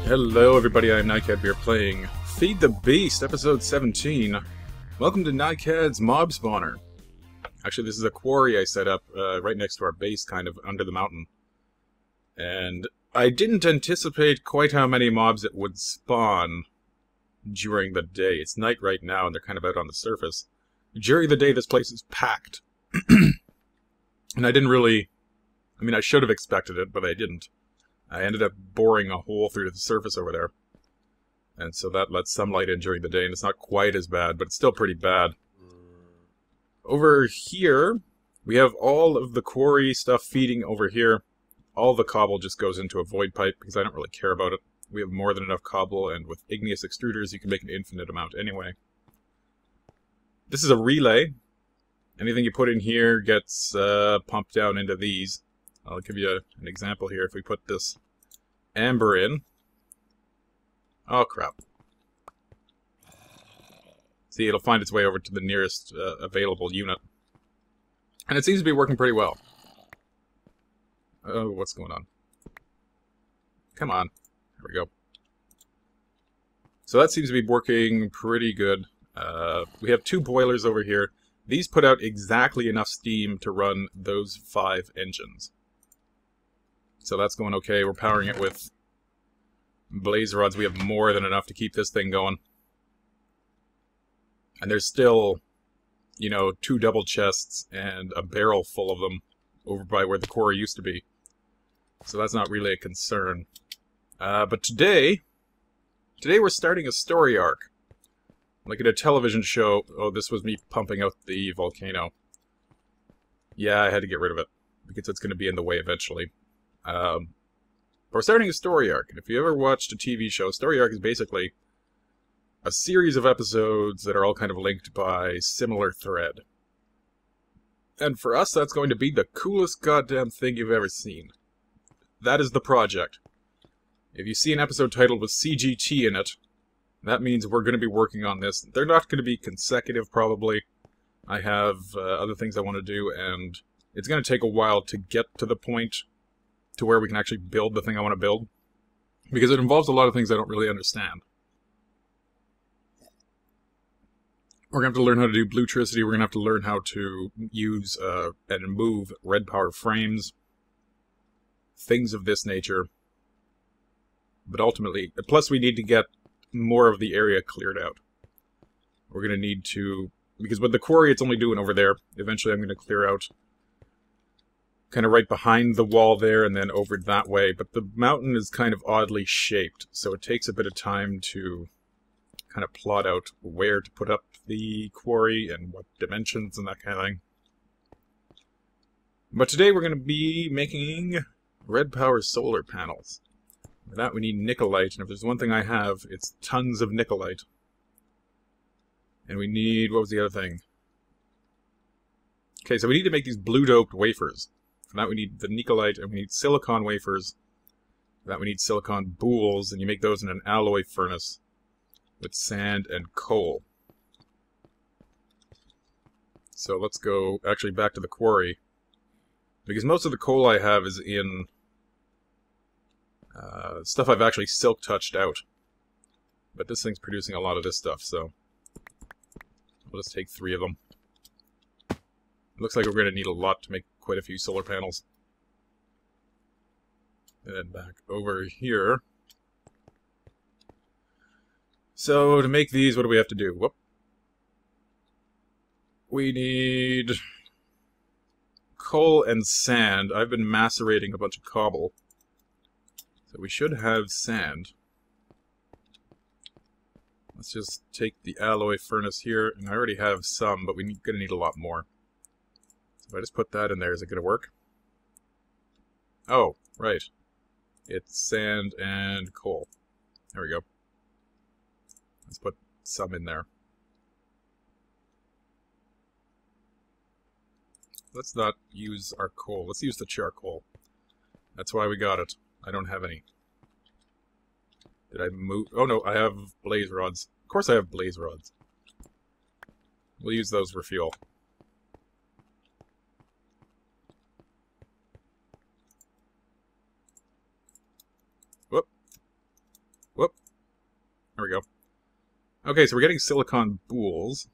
Hello everybody, I'm Nicad. We are playing Feed the Beast, episode 17. Welcome to Nicad's Mob Spawner. Actually, this is a quarry I set up right next to our base, kind of under the mountain. And I didn't anticipate quite how many mobs it would spawn during the day. It's night right now, and they're kind of out on the surface. During the day, this place is packed. And I didn't really... I mean, I should have expected it, but I didn't. I ended up boring a hole through the surface over there. And so that lets some light in during the day, and it's not quite as bad, but it's still pretty bad. Over here, we have all of the quarry stuff feeding over here. All the cobble just goes into a void pipe, because I don't really care about it. We have more than enough cobble, and with igneous extruders, you can make an infinite amount anyway. This is a relay. Anything you put in here gets pumped down into these. I'll give you an example here. If we put this amber in... Oh, crap. See, it'll find its way over to the nearest available unit. And it seems to be working pretty well. Oh, what's going on? Come on. There we go. So that seems to be working pretty good. We have 2 boilers over here. These put out exactly enough steam to run those 5 engines. So that's going okay. We're powering it with blaze rods. We have more than enough to keep this thing going. And there's still, you know, 2 double chests and a barrel full of them over by where the quarry used to be. So that's not really a concern. But today we're starting a story arc. Like in a television show. Oh, this was me pumping out the volcano. Yeah, I had to get rid of it, because it's going to be in the way eventually. But we're starting a story arc, and if you ever watched a TV show, story arc is basically a series of episodes that are all kind of linked by similar thread. And for us, that's going to be the coolest goddamn thing you've ever seen. That is the project. If you see an episode titled with CGT in it, that means we're going to be working on this. They're not going to be consecutive, probably. I have other things I want to do, and it's going to take a while to get to the point to where we can actually build the thing I want to build, because it involves a lot of things I don't really understand. We're going to have to learn how to do Blutricity, we're going to have to learn how to use and move red power frames, things of this nature. But ultimately, plus we need to get more of the area cleared out. We're going to need to, because with the quarry it's only doing over there, eventually I'm going to clear out kind of right behind the wall there, and then over that way. But the mountain is kind of oddly shaped, so it takes a bit of time to kind of plot out where to put up the quarry and what dimensions and that kind of thing. But today we're going to be making red power solar panels. For that we need nickelite, and if there's one thing I have, it's tons of nickelite. And we need, what was the other thing? Okay, so we need to make these blue-doped wafers. For that we need the nickelite, and we need silicon wafers. For that we need silicon boules, and you make those in an alloy furnace with sand and coal. So let's go actually back to the quarry, because most of the coal I have is in stuff I've actually silk touched out. But this thing's producing a lot of this stuff, so we'll just take 3 of them. It looks like we're going to need a lot to make quite a few solar panels. And then back over here. So to make these, what do we have to do? Whoop. We need coal and sand. I've been macerating a bunch of cobble, so we should have sand. Let's just take the alloy furnace here, and I already have some, but we're going to need a lot more. So if I just put that in there, is it going to work? Oh, right. It's sand and coal. There we go. Let's put some in there. Let's not use our coal. Let's use the charcoal. That's why we got it. I don't have any. Did I move? Oh no, I have blaze rods. Of course I have blaze rods. We'll use those for fuel. Whoop. Okay, so we're getting silicon boules.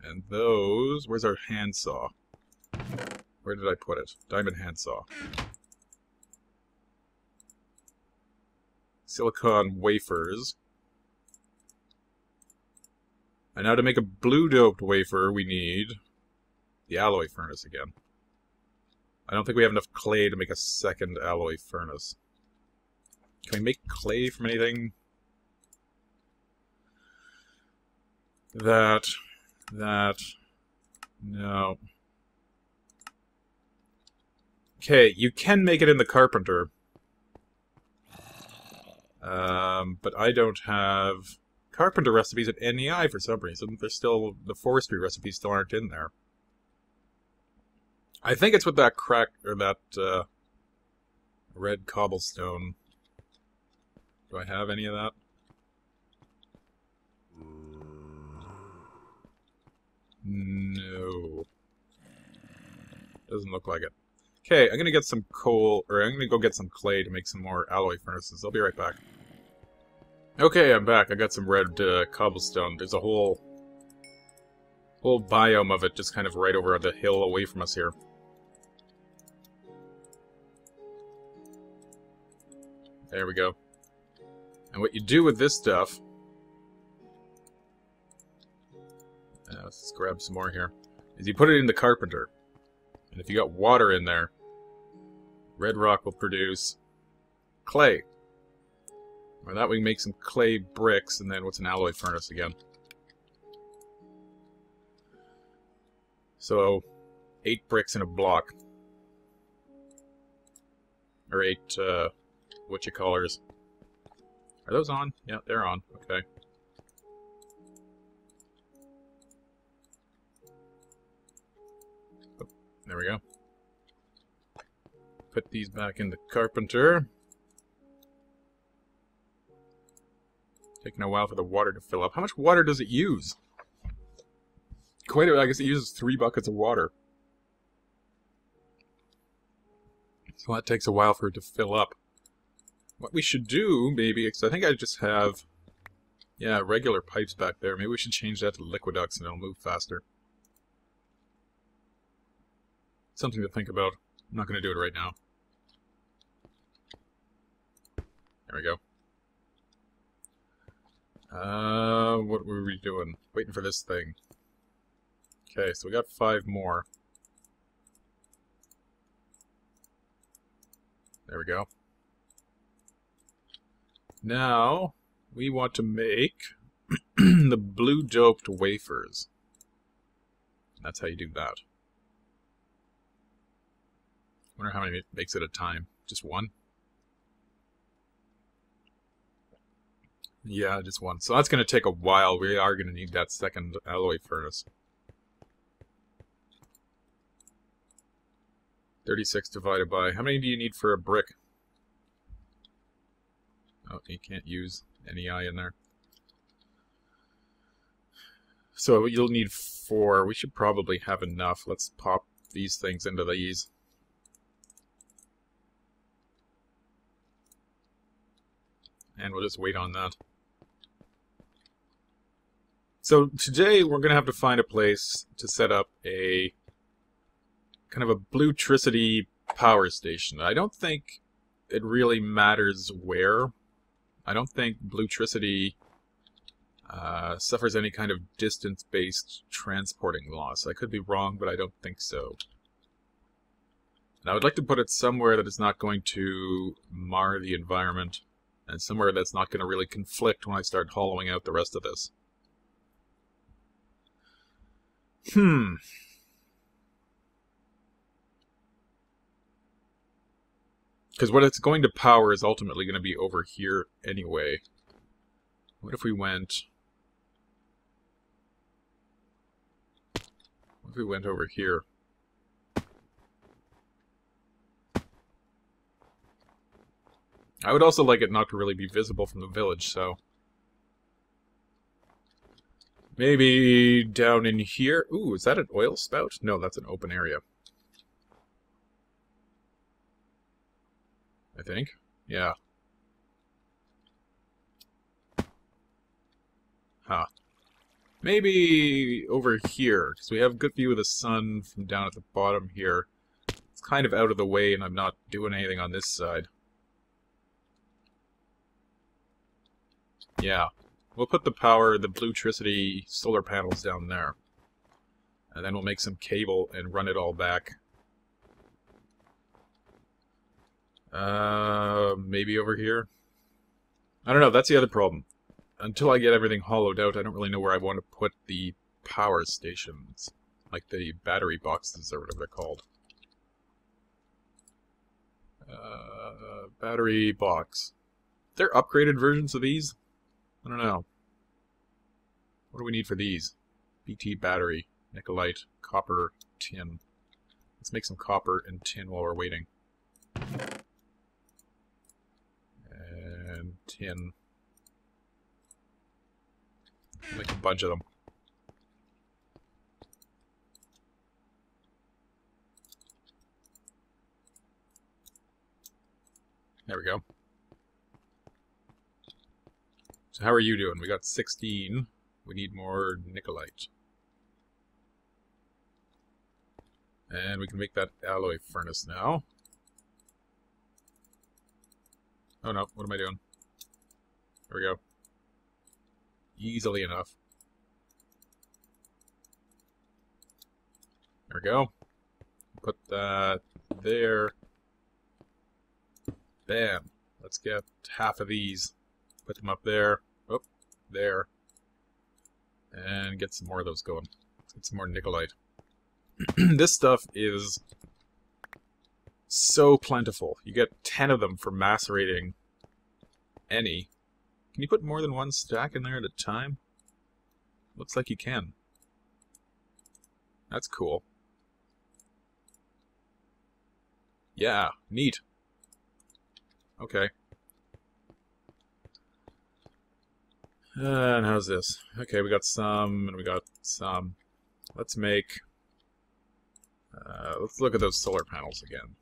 And those... Where's our handsaw? Where did I put it? Diamond handsaw. Silicon wafers. And now to make a blue-doped wafer, we need the alloy furnace again. I don't think we have enough clay to make a second alloy furnace. Can we make clay from anything? That... No. Okay, you can make it in the carpenter. But I don't have carpenter recipes at NEI for some reason. There's still... The forestry recipes still aren't in there. I think it's with that crack... Or that, red cobblestone. Do I have any of that? No. Doesn't look like it. Okay, I'm gonna get some coal, or I'm gonna go get some clay to make some more alloy furnaces. I'll be right back. Okay, I'm back. I got some red cobblestone. There's a whole biome of it just kind of right over the hill away from us here. There we go. And what you do with this stuff... let's grab some more here. Is you put it in the carpenter. And if you got water in there, red rock will produce clay. Or that we can make some clay bricks, and then what's an alloy furnace again? So, 8 bricks in a block. Or 8, whatchamacallers. Are those on? Yeah, they're on. Okay. Oh, there we go. Put these back in the carpenter. Taking a while for the water to fill up. How much water does it use? Quite a bit. I guess it uses 3 buckets of water. So that takes a while for it to fill up. What we should do, maybe, because I think I just have, yeah, regular pipes back there. Maybe we should change that to liquid ducts and it'll move faster. Something to think about. I'm not going to do it right now. There we go. What were we doing? Waiting for this thing. Okay, so we got 5 more. There we go. Now, we want to make the blue doped wafers. That's how you do that. Wonder how many it makes at a time. Just 1? Yeah, just 1. So that's going to take a while. We are going to need that second alloy furnace. 36 divided by... How many do you need for a brick? Oh, you can't use NEI in there. So you'll need 4. We should probably have enough. Let's pop these things into these. And we'll just wait on that. So today we're going to have to find a place to set up a kind of a Blutricity power station. I don't think it really matters where. I don't think Blutricity suffers any kind of distance-based transporting loss. I could be wrong, but I don't think so. And I would like to put it somewhere that is not going to mar the environment, and somewhere that's not going to really conflict when I start hollowing out the rest of this. Because what it's going to power is ultimately going to be over here anyway. What if we went... What if we went over here? I would also like it not to really be visible from the village, so... Maybe down in here... Ooh, is that an oil spout? No, that's an open area. I think. Yeah. Huh. Maybe over here, because we have a good view of the sun from down at the bottom here. It's kind of out of the way, and I'm not doing anything on this side. Yeah. We'll put the Blutricity solar panels down there. And then we'll make some cable and run it all back. Maybe over here? I don't know, that's the other problem. Until I get everything hollowed out, I don't really know where I want to put the power stations. Like the battery boxes or whatever they're called. Battery box. They're upgraded versions of these? I don't know. What do we need for these? BT battery, Nicolite, copper, tin. Let's make some copper and tin while we're waiting. And tin. Make a bunch of them. There we go. So how are you doing? We got 16. We need more Nicolite. And we can make that alloy furnace now. Oh no, what am I doing? There we go. Easily enough. There we go. Put that there. Bam. Let's get half of these. Put them up there. Oh, there. And get some more of those going. Let's get some more Nicolite. This stuff is so plentiful. You get 10 of them for macerating any. Can you put more than one stack in there at a time? Looks like you can. That's cool. Yeah, neat. Okay. And how's this? Okay, we got some, and we got some. Let's make... let's look at those solar panels again.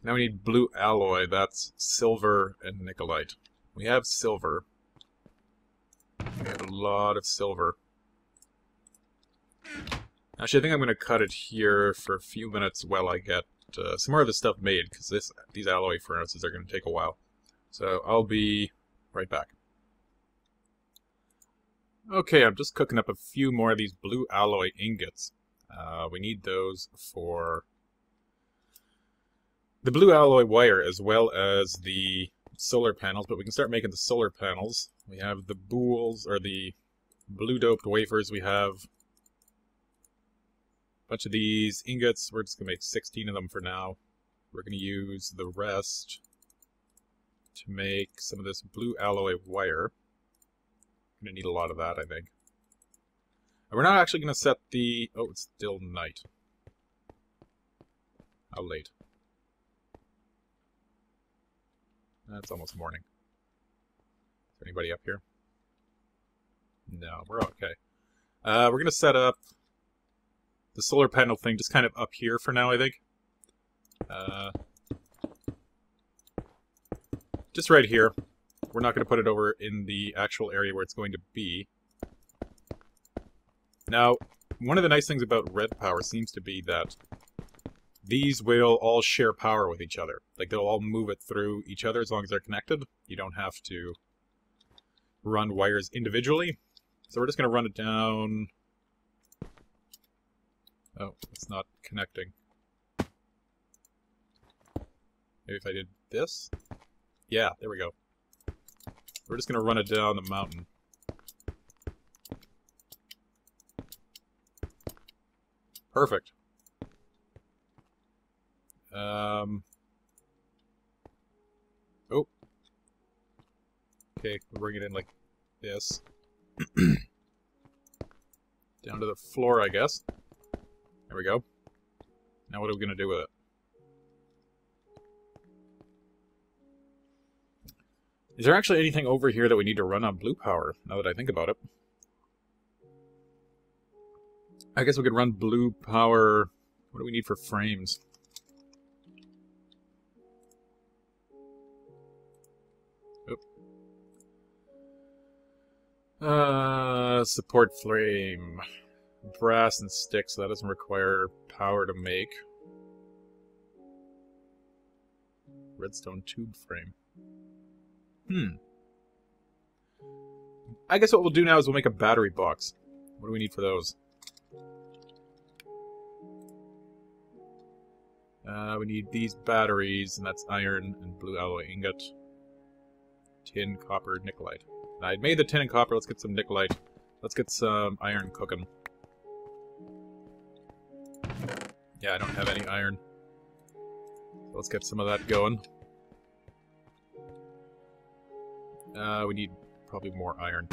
Now we need blue alloy. That's silver and Nicolite. We have silver. We have a lot of silver. Actually, I think I'm going to cut it here for a few minutes while I get some more of the stuff made, because these alloy furnaces are going to take a while. So I'll be right back. Okay, I'm just cooking up a few more of these blue alloy ingots. We need those for the blue alloy wire as well as the solar panels, but we can start making the solar panels. We have the boules, or the blue doped wafers. We have a bunch of these ingots. We're just going to make 16 of them for now. We're going to use the rest to make some of this blue alloy wire. I'm going to need a lot of that, I think. And we're not actually going to set the... Oh, it's still night. How late? It's almost morning. Is there anybody up here? No, we're okay. We're going to set up the solar panel thing just kind of up here for now, I think. Just right here. We're not going to put it over in the actual area where it's going to be. Now, one of the nice things about red power seems to be that these will all share power with each other. Like, they'll all move it through each other as long as they're connected. You don't have to run wires individually. So we're just going to run it down. Oh, it's not connecting. Maybe if I did this? Yeah, there we go. We're just going to run it down the mountain. Perfect. Oh. Okay, we'll bring it in like this. Down to the floor, I guess. There we go. Now what are we going to do with it? Is there actually anything over here that we need to run on blue power, now that I think about it? I guess we could run blue power... What do we need for frames? Support frame. Brass and sticks, so that doesn't require power to make. Redstone tube frame. I guess what we'll do now is we'll make a battery box. What do we need for those? We need these batteries, and that's iron and blue alloy ingot. Tin, copper, nickelite. I made the tin and copper, let's get some nickelite. Let's get some iron cooking. Yeah, I don't have any iron. So let's get some of that going. We need probably more iron.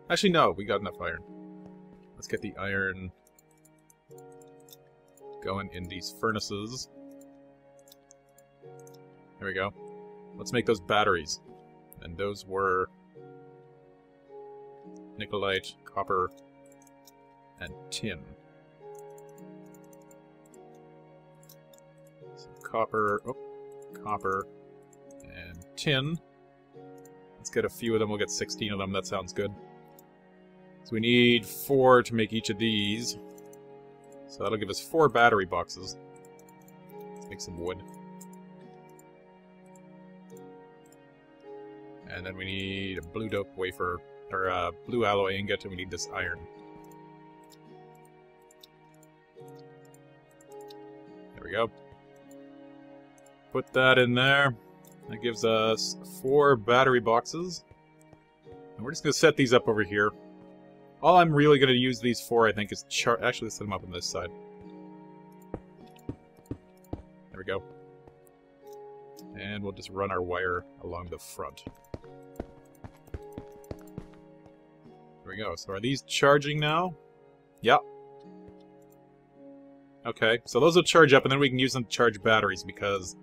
Actually, no, we got enough iron. Let's get the iron going in these furnaces. There we go. Let's make those batteries. And those were nickelite, copper, and tin. So copper, copper, and tin. Let's get a few of them. We'll get 16 of them. That sounds good. So we need 4 to make each of these. So that'll give us 4 battery boxes. Let's make some wood. And then we need a blue dope wafer, or a blue alloy ingot, and we need this iron. There we go. Put that in there. That gives us 4 battery boxes. And we're just going to set these up over here. All I'm really going to use these for, I think, is actually, let's set them up on this side. There we go. And we'll just run our wire along the front. There we go. So are these charging now? Yep. Okay, so those will charge up, and then we can use them to charge batteries, because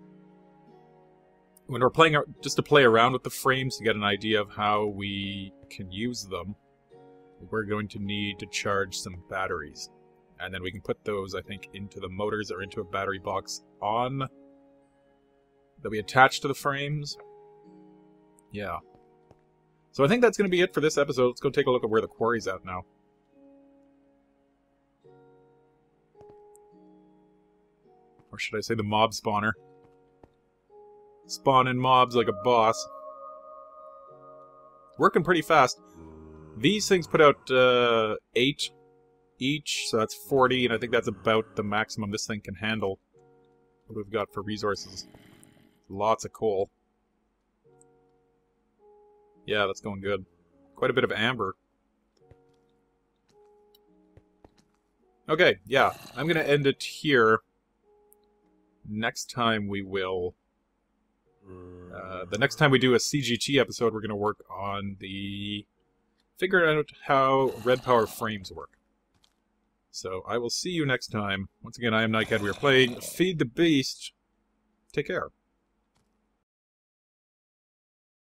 when we're playing, just to play around with the frames to get an idea of how we can use them, we're going to need to charge some batteries. And then we can put those, I think, into the motors or into a battery box that we attach to the frames. Yeah. So I think that's going to be it for this episode. Let's go take a look at where the quarry's at now. Or should I say the mob spawner? Spawning mobs like a boss. Working pretty fast. These things put out 8 each, so that's 40, and I think that's about the maximum this thing can handle. What we've got for resources. Lots of coal. Yeah, that's going good. Quite a bit of amber. Okay, yeah, I'm going to end it here. Next time we will... the next time we do a CGT episode, we're going to work on figuring out how red power frames work. So I will see you next time. Once again, I am Nicad. We are playing Feed the Beast. Take care.